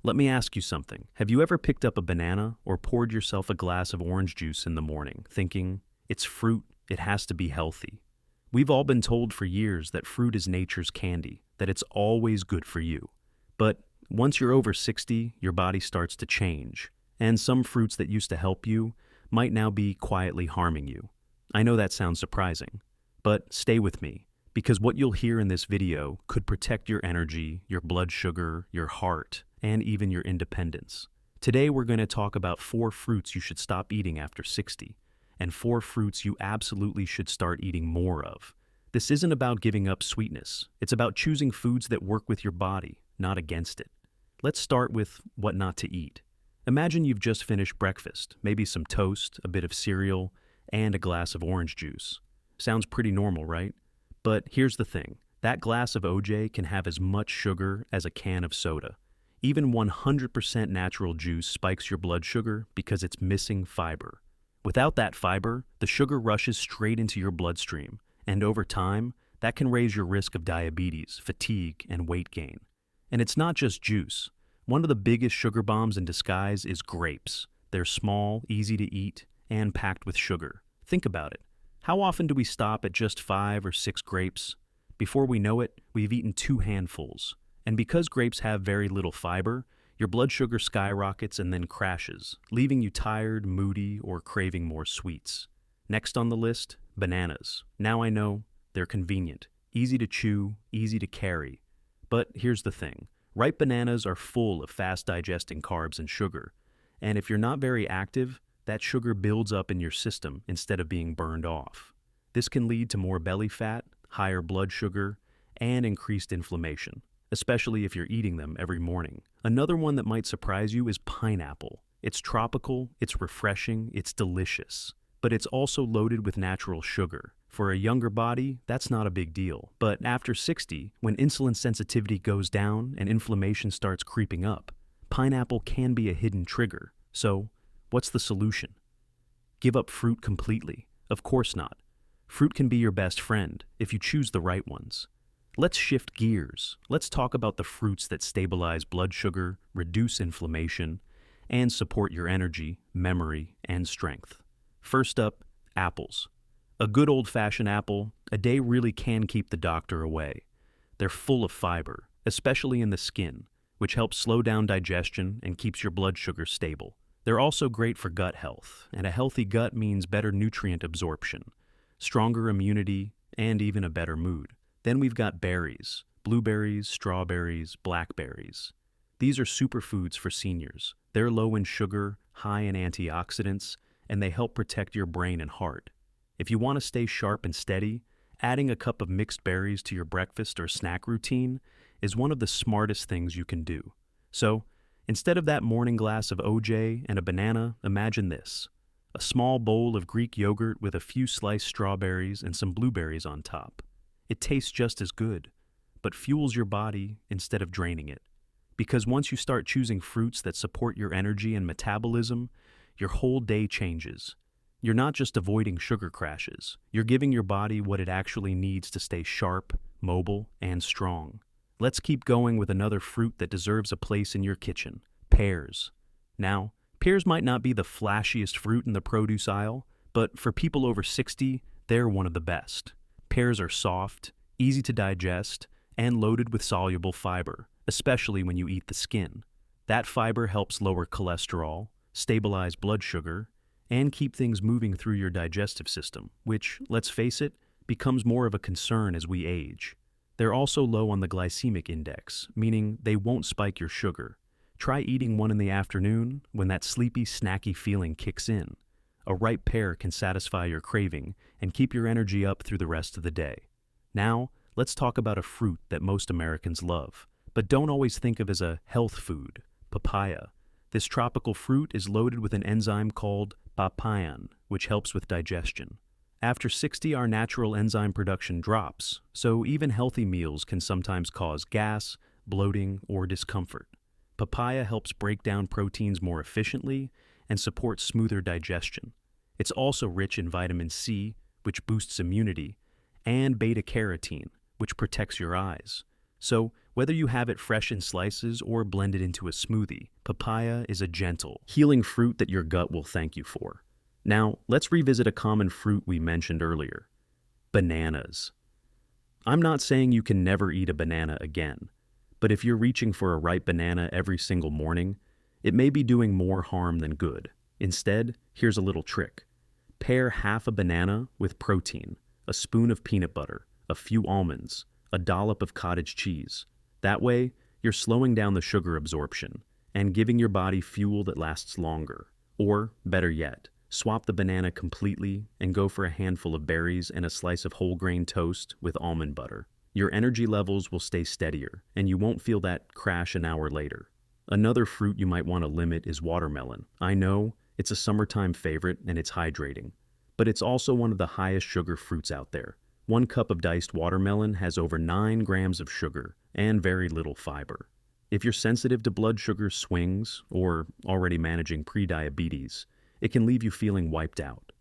Let me ask you something. Have you ever picked up a banana or poured yourself a glass of orange juice in the morning, thinking, it's fruit, it has to be healthy? We've all been told for years that fruit is nature's candy, that it's always good for you. But once you're over 60, your body starts to change, and some fruits that used to help you might now be quietly harming you. I know that sounds surprising, but stay with me, because what you'll hear in this video could protect your energy, your blood sugar, your heart, and even your independence. Today we're going to talk about 4 fruits you should stop eating after 60, and 4 fruits you absolutely should start eating more of. This isn't about giving up sweetness. It's about choosing foods that work with your body, not against it. Let's start with what not to eat. Imagine you've just finished breakfast, maybe some toast, a bit of cereal, and a glass of orange juice. Sounds pretty normal, right? But here's the thing. That glass of OJ can have as much sugar as a can of soda. Even 100% natural juice spikes your blood sugar because it's missing fiber. Without that fiber, the sugar rushes straight into your bloodstream, and over time, that can raise your risk of diabetes, fatigue, and weight gain. And it's not just juice. One of the biggest sugar bombs in disguise is grapes. They're small, easy to eat, and packed with sugar. Think about it. How often do we stop at just 5 or 6 grapes? Before we know it, we've eaten 2 handfuls. And because grapes have very little fiber, your blood sugar skyrockets and then crashes, leaving you tired, moody, or craving more sweets. Next on the list, bananas. Now I know, they're convenient, easy to chew, easy to carry. But here's the thing. Ripe bananas are full of fast-digesting carbs and sugar. And if you're not very active, that sugar builds up in your system instead of being burned off. This can lead to more belly fat, higher blood sugar, and increased inflammation, especially if you're eating them every morning. Another one that might surprise you is pineapple. It's tropical, it's refreshing, it's delicious, but it's also loaded with natural sugar. For a younger body, that's not a big deal. But after 60, when insulin sensitivity goes down and inflammation starts creeping up, pineapple can be a hidden trigger. So, what's the solution? Give up fruit completely? Of course not. Fruit can be your best friend if you choose the right ones. Let's shift gears. Let's talk about the fruits that stabilize blood sugar, reduce inflammation, and support your energy, memory, and strength. First up, apples. A good old-fashioned apple, a day really can keep the doctor away. They're full of fiber, especially in the skin, which helps slow down digestion and keeps your blood sugar stable. They're also great for gut health, and a healthy gut means better nutrient absorption, stronger immunity, and even a better mood. Then we've got berries, blueberries, strawberries, blackberries. These are superfoods for seniors. They're low in sugar, high in antioxidants, and they help protect your brain and heart. If you want to stay sharp and steady, adding a cup of mixed berries to your breakfast or snack routine is one of the smartest things you can do. So, instead of that morning glass of OJ and a banana, imagine this. A small bowl of Greek yogurt with a few sliced strawberries and some blueberries on top. It tastes just as good, but fuels your body instead of draining it. Because once you start choosing fruits that support your energy and metabolism, your whole day changes. You're not just avoiding sugar crashes. You're giving your body what it actually needs to stay sharp, mobile, and strong. Let's keep going with another fruit that deserves a place in your kitchen, pears. Now, pears might not be the flashiest fruit in the produce aisle, but for people over 60, they're one of the best. Pears are soft, easy to digest, and loaded with soluble fiber, especially when you eat the skin. That fiber helps lower cholesterol, stabilize blood sugar, and keep things moving through your digestive system, which, let's face it, becomes more of a concern as we age. They're also low on the glycemic index, meaning they won't spike your sugar. Try eating one in the afternoon when that sleepy, snacky feeling kicks in. A ripe pear can satisfy your craving and keep your energy up through the rest of the day. Now, let's talk about a fruit that most Americans love, but don't always think of as a health food, papaya. This tropical fruit is loaded with an enzyme called papain, which helps with digestion. After 60, our natural enzyme production drops, so even healthy meals can sometimes cause gas, bloating, or discomfort. Papaya helps break down proteins more efficiently and supports smoother digestion. It's also rich in vitamin C, which boosts immunity, and beta-carotene, which protects your eyes. So, Whether you have it fresh in slices or blended into a smoothie, papaya is a gentle, healing fruit that your gut will thank you for. Now, let's revisit a common fruit we mentioned earlier: bananas. I'm not saying you can never eat a banana again, but if you're reaching for a ripe banana every single morning, it may be doing more harm than good. Instead, here's a little trick. Pair half a banana with protein, a spoon of peanut butter, a few almonds, a dollop of cottage cheese. That way, you're slowing down the sugar absorption and giving your body fuel that lasts longer. Or, better yet, swap the banana completely and go for a handful of berries and a slice of whole grain toast with almond butter. Your energy levels will stay steadier, and you won't feel that crash an hour later. Another fruit you might want to limit is watermelon. I know, it's a summertime favorite and it's hydrating, but it's also one of the highest sugar fruits out there. 1 cup of diced watermelon has over 9 grams of sugar and very little fiber. If you're sensitive to blood sugar swings or already managing prediabetes, it can leave you feeling wiped out.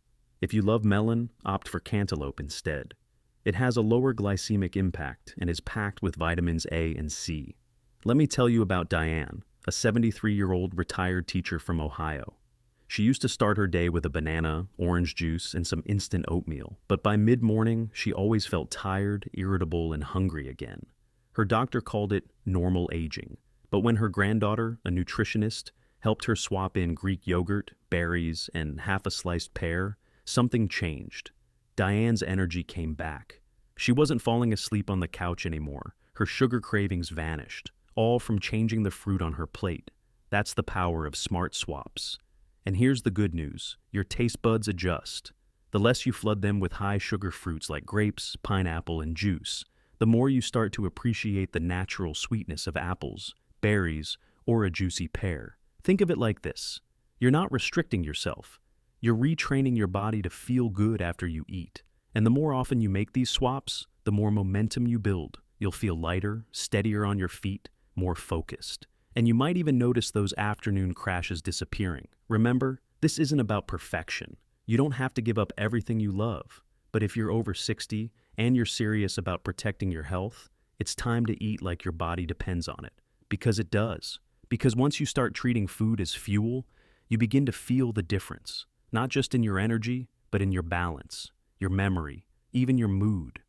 If you love melon, opt for cantaloupe instead. It has a lower glycemic impact and is packed with vitamins A and C. Let me tell you about Diane, a 73-year-old retired teacher from Ohio. She used to start her day with a banana, orange juice, and some instant oatmeal, but by mid-morning, she always felt tired, irritable, and hungry again. Her doctor called it normal aging, but when her granddaughter, a nutritionist, helped her swap in Greek yogurt, berries, and half a sliced pear, something changed. Diane's energy came back. She wasn't falling asleep on the couch anymore. Her sugar cravings vanished, all from changing the fruit on her plate. That's the power of smart swaps. And here's the good news: your taste buds adjust. The less you flood them with high sugar fruits like grapes, pineapple, and juice, the more you start to appreciate the natural sweetness of apples, berries, or a juicy pear. Think of it like this: you're not restricting yourself. You're retraining your body to feel good after you eat. And the more often you make these swaps, the more momentum you build. You'll feel lighter, steadier on your feet, more focused. And you might even notice those afternoon crashes disappearing. Remember, this isn't about perfection. You don't have to give up everything you love. But if you're over 60 and you're serious about protecting your health, it's time to eat like your body depends on it. Because it does. Because once you start treating food as fuel, you begin to feel the difference. Not just in your energy, but in your balance, your memory, even your mood.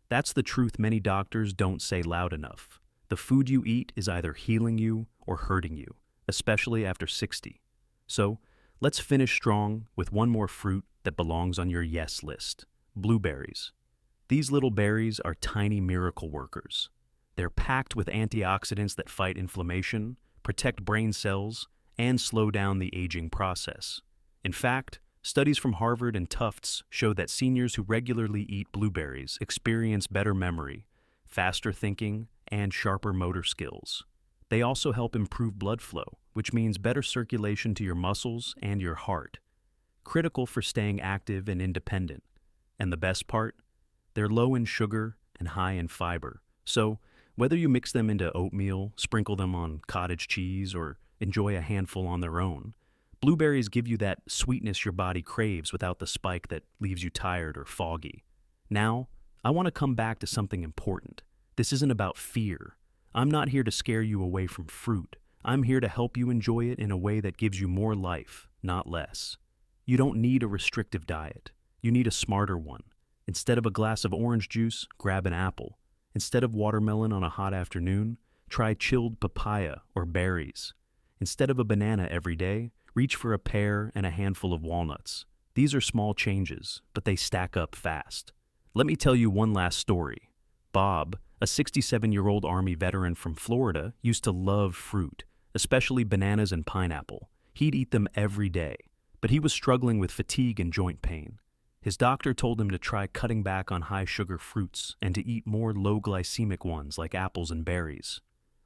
That's the truth many doctors don't say loud enough. The food you eat is either healing you or hurting you, especially after 60. So, let's finish strong with one more fruit that belongs on your yes list: blueberries. These little berries are tiny miracle workers. They're packed with antioxidants that fight inflammation, protect brain cells, and slow down the aging process. In fact, studies from Harvard and Tufts show that seniors who regularly eat blueberries experience better memory, faster thinking, and sharper motor skills. They also help improve blood flow, which means better circulation to your muscles and your heart, critical for staying active and independent. And the best part? They're low in sugar and high in fiber. So, whether you mix them into oatmeal, sprinkle them on cottage cheese, or enjoy a handful on their own, blueberries give you that sweetness your body craves without the spike that leaves you tired or foggy. Now, I want to come back to something important. This isn't about fear. I'm not here to scare you away from fruit. I'm here to help you enjoy it in a way that gives you more life, not less. You don't need a restrictive diet. You need a smarter one. Instead of a glass of orange juice, grab an apple. Instead of watermelon on a hot afternoon, try chilled papaya or berries. Instead of a banana every day, reach for a pear and a handful of walnuts. These are small changes, but they stack up fast. Let me tell you one last story. Bob, a 67-year-old Army veteran from Florida, used to love fruit, especially bananas and pineapple. He'd eat them every day, but he was struggling with fatigue and joint pain. His doctor told him to try cutting back on high-sugar fruits and to eat more low-glycemic ones like apples and berries.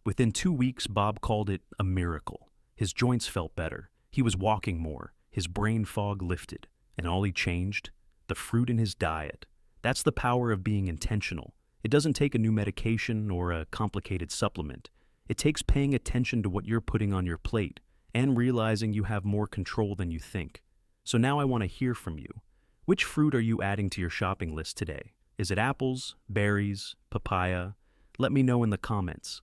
Within 2 weeks, Bob called it a miracle. His joints felt better. He was walking more. His brain fog lifted. And all he changed? The fruit in his diet. That's the power of being intentional. It doesn't take a new medication or a complicated supplement. It takes paying attention to what you're putting on your plate and realizing you have more control than you think. So now I want to hear from you. Which fruit are you adding to your shopping list today? Is it apples, berries, papaya? Let me know in the comments.